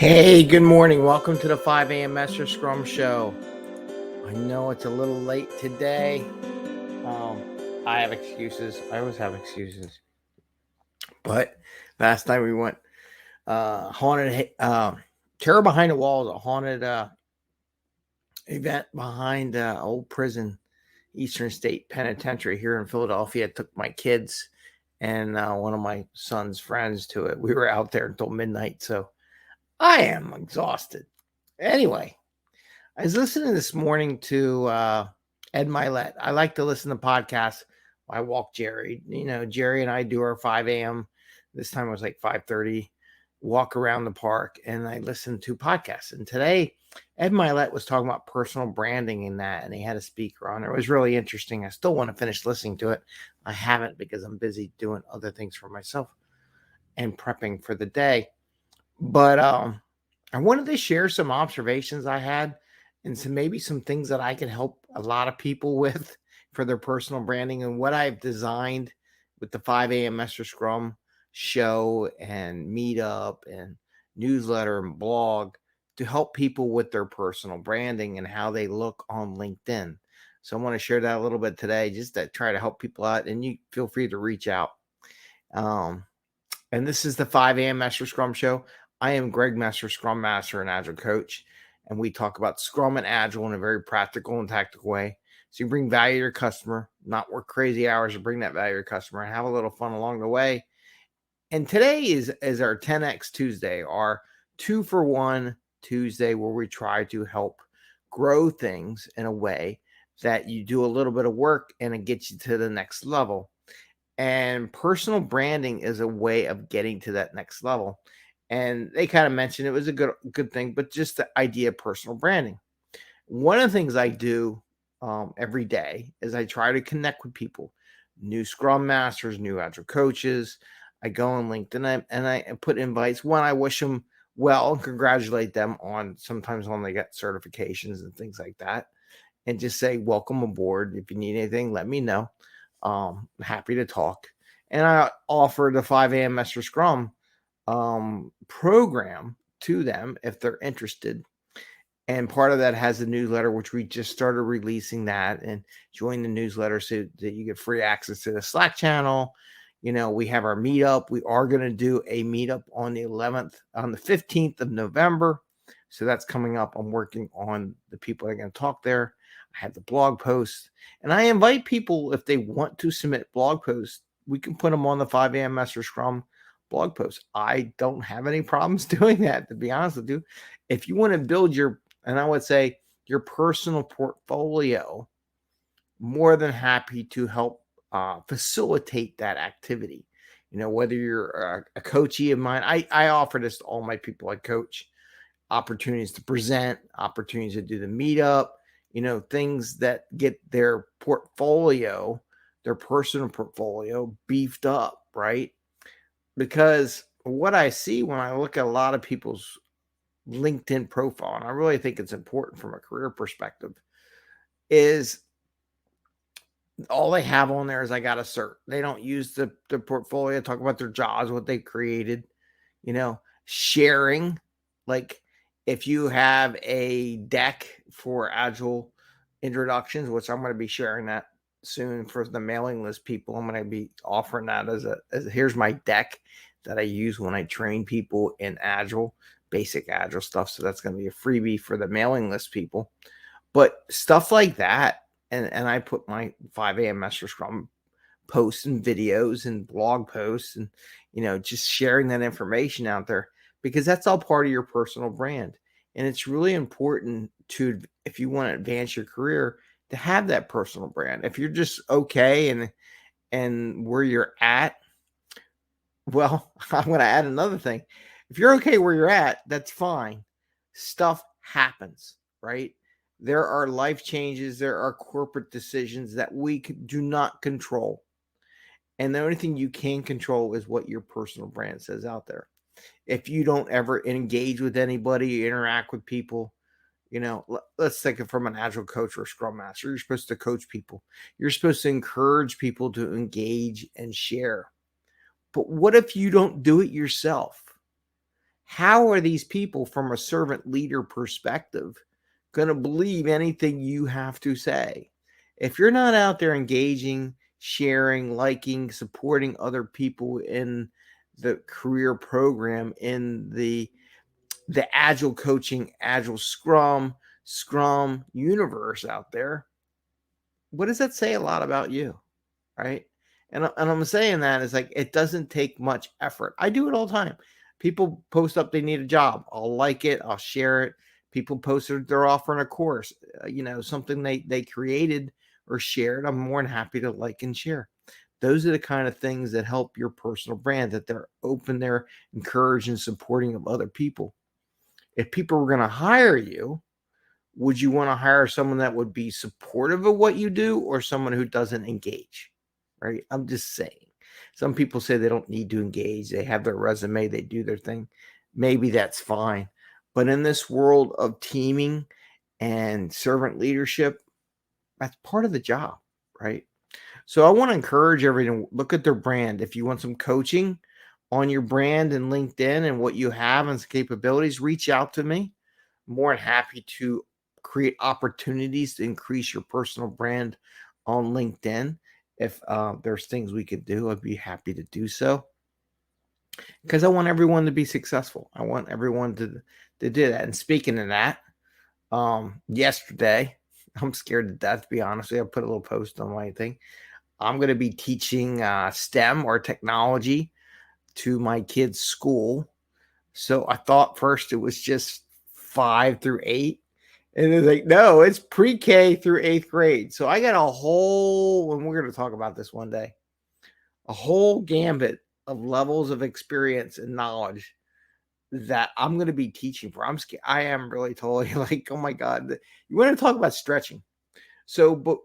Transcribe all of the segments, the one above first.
Hey, good morning. Welcome to the 5 a.m. Mester Scrum Show. I know it's a little late today. I have excuses. I always have excuses. But last night we went haunted Terror Behind the Walls, a haunted event behind old prison, Eastern State Penitentiary here in Philadelphia. I took my kids and one of my son's friends to it. We were out there until midnight, so I am exhausted. Anyway, I was listening this morning to Ed Milet. I like to listen to podcasts. I walk Jerry. Jerry and I do our 5 a.m. This time it was like 5:30. Walk around the park, and I listen to podcasts. And today, Ed Milet was talking about personal branding in that, and he had a speaker on. It was really interesting. I still want to finish listening to it. I haven't because I'm busy doing other things for myself and prepping for the day. But I wanted to share some observations I had and maybe some things that I can help a lot of people with for their personal branding and what I've designed with the 5 a.m. Mester Scrum show and meetup and newsletter and blog to help people with their personal branding and how they look on LinkedIn. So I want to share that a little bit today just to try to help people out, and you feel free to reach out. And this is the 5 a.m. Mester Scrum Show. I am Greg Mester, Scrum Master and Agile Coach, and we talk about Scrum and Agile in a very practical and tactical way. So you bring value to your customer, not work crazy hours to bring that value to your customer, and have a little fun along the way. And today is our 10X Tuesday, our 2-for-1 Tuesday, where we try to help grow things in a way that you do a little bit of work and it gets you to the next level. And personal branding is a way of getting to that next level. And they kind of mentioned it was a good thing, but just the idea of personal branding. One of the things I do every day is I try to connect with people, new Scrum Masters, new Agile coaches. I go on LinkedIn and I put invites. One, I wish them well and congratulate them on sometimes when they get certifications and things like that. And just say, welcome aboard. If you need anything, let me know. Happy to talk. And I offer the 5 a.m. Mester Scrum program to them if they're interested. And part of that has a newsletter, which we just started releasing that, and join the newsletter so that you get free access to the Slack channel. We have our meetup. We are going to do a meetup on the 15th of November. So that's coming up. I'm working on the people that are going to talk there. I have the blog post, and I invite people, if they want to submit blog posts, we can put them on the 5 a.m. Mester Scrum blog post. I don't have any problems doing that, to be honest with you. If you want to build and I would say your personal portfolio, more than happy to help facilitate that activity. Whether you're a coachee of mine, I offer this to all my people I coach, opportunities to present, opportunities to do the meetup, things that get their portfolio, their personal portfolio beefed up, right? Because what I see when I look at a lot of people's LinkedIn profile, and I really think it's important from a career perspective, is all they have on there is I got a cert. They don't use the portfolio, talk about their jobs, what they created, sharing. Like if you have a deck for Agile introductions, which I'm going to be sharing that soon for the mailing list people, I'm going to be offering that as here's my deck that I use when I train people in Agile, basic Agile stuff. So that's going to be a freebie for the mailing list people. But stuff like that, and I put my 5 a.m. Mester Scrum posts and videos and blog posts and, just sharing that information out there, because that's all part of your personal brand. And it's really important if you want to advance your career, to have that personal brand. If you're just okay and where you're at, well, I'm going to add another thing. If you're okay where you're at, that's fine. Stuff happens, right? There are life changes. There are corporate decisions that we do not control. And the only thing you can control is what your personal brand says out there. If you don't ever engage with anybody, interact with people, let's think of from an Agile coach or Scrum Master. You're supposed to coach people. You're supposed to encourage people to engage and share. But what if you don't do it yourself? how are these people from a servant leader perspective going to believe anything you have to say? If you're not out there engaging, sharing, liking, supporting other people in the career program, in the agile coaching, agile scrum universe out there, what does that say a lot about you? Right. And I'm saying that is like, it doesn't take much effort. I do it all the time. People post up they need a job. I'll like it. I'll share it. People posted they're offering a course, something they created or shared. I'm more than happy to like and share. Those are the kind of things that help your personal brand, that they're open, they're encouraged and supporting of other people. If people were going to hire you, would you want to hire someone that would be supportive of what you do or someone who doesn't engage? Right? I'm just saying. Some people say they don't need to engage. They have their resume, they do their thing. Maybe that's fine. But in this world of teaming and servant leadership, that's part of the job, right? So I want to encourage everyone to look at their brand. If you want some coaching on your brand and LinkedIn and what you have and capabilities, reach out to me. More than happy to create opportunities to increase your personal brand on LinkedIn. If there's things we could do, I'd be happy to do so, because I want everyone to be successful. I want everyone to do that. And speaking of that, yesterday, I'm scared to death, to be honest with you. I put a little post on my thing. I'm going to be teaching STEM or technology to my kids' school. So I thought first it was just 5 through 8. And it's like, no, it's pre-K through 8th grade. So I got a whole, and we're going to talk about this one day, a whole gambit of levels of experience and knowledge that I'm going to be teaching for. I'm scared. I am really totally like, oh my God. You want to talk about stretching. So, but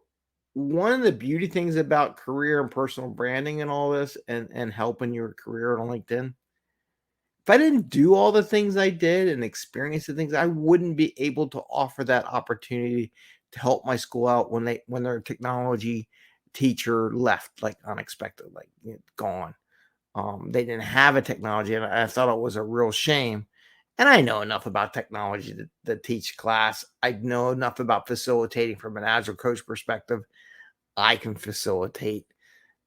one of the beauty things about career and personal branding and all this and helping your career on LinkedIn, if I didn't do all the things I did and experience the things, I wouldn't be able to offer that opportunity to help my school out when their technology teacher left, like unexpected, like gone. They didn't have a technology, and I thought it was a real shame. And I know enough about technology to teach class. I know enough about facilitating from an agile coach perspective. I can facilitate.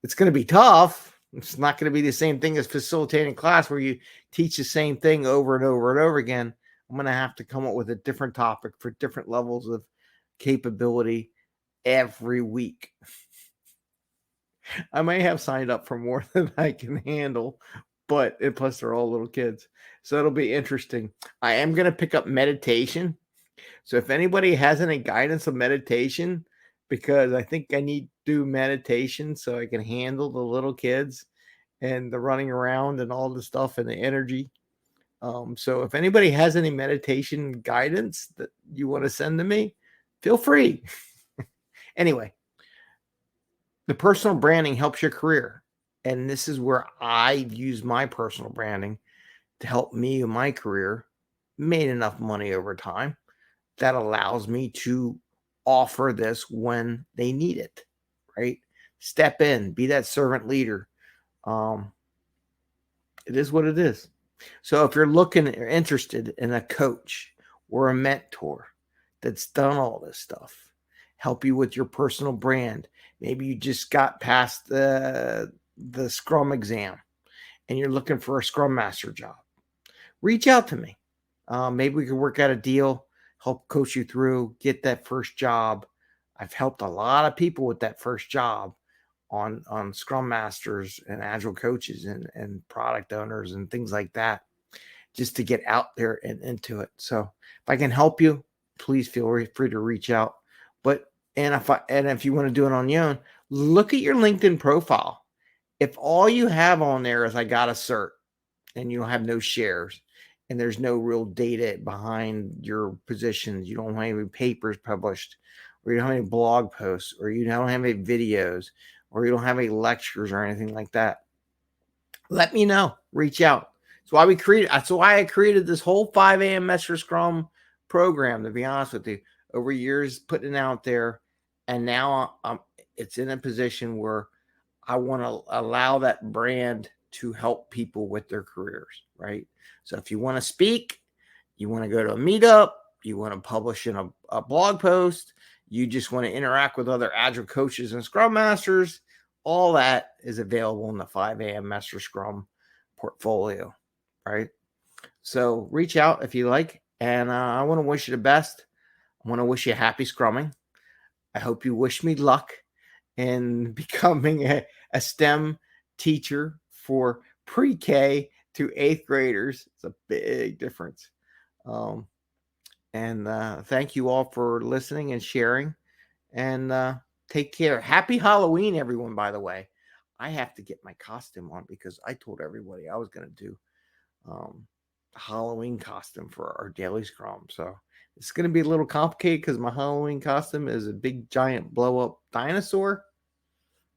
It's going to be tough. It's not going to be the same thing as facilitating class where you teach the same thing over and over and over again. I'm going to have to come up with a different topic for different levels of capability every week. I may have signed up for more than I can handle, but plus they're all little kids. So it'll be interesting. I am going to pick up meditation. So if anybody has any guidance of meditation, because I think I need to do meditation so I can handle the little kids and the running around and all the stuff and the energy. So if anybody has any meditation guidance that you want to send to me, feel free. Anyway, the personal branding helps your career. And this is where I use my personal branding to help me in my career, made enough money over time that allows me to offer this when they need it, right? Step in, be that servant leader. It is what it is. So if you're looking or interested in a coach or a mentor that's done all this stuff, help you with your personal brand. Maybe you just got past the Scrum exam and you're looking for a Scrum Master job. Reach out to me. Maybe we can work out a deal, help coach you through, get that first job. I've helped a lot of people with that first job on Scrum Masters and Agile coaches and product owners and things like that, just to get out there and into it. So if I can help you, please feel free to reach out. If you want to do it on your own, look at your LinkedIn profile. If all you have on there is I got a cert and you don't have no shares and there's no real data behind your positions, you don't have any papers published, or you don't have any blog posts, or you don't have any videos, or you don't have any lectures or anything like that, let me know. Reach out. That's why I created this whole 5 a.m. Mester Scrum program, to be honest with you, over years, putting it out there. And now it's in a position where I want to allow that brand to help people with their careers, right? So if you want to speak, you want to go to a meetup, you want to publish in a blog post, you just want to interact with other Agile coaches and Scrum Masters, all that is available in the 5 a.m. Mester Scrum portfolio, right? So reach out if you like, and I want to wish you the best. I want to wish you happy Scrumming. I hope you wish me luck in becoming a STEM teacher for pre-K to 8th graders. It's a big difference. And thank you all for listening and sharing. And take care. Happy Halloween, everyone, by the way. I have to get my costume on because I told everybody I was going to do Halloween costume for our daily Scrum. So it's going to be a little complicated because my Halloween costume is a big, giant, blow-up dinosaur.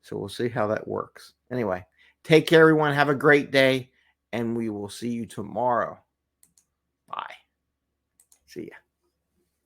So we'll see how that works. Anyway, take care, everyone. Have a great day, and we will see you tomorrow. Bye. See ya.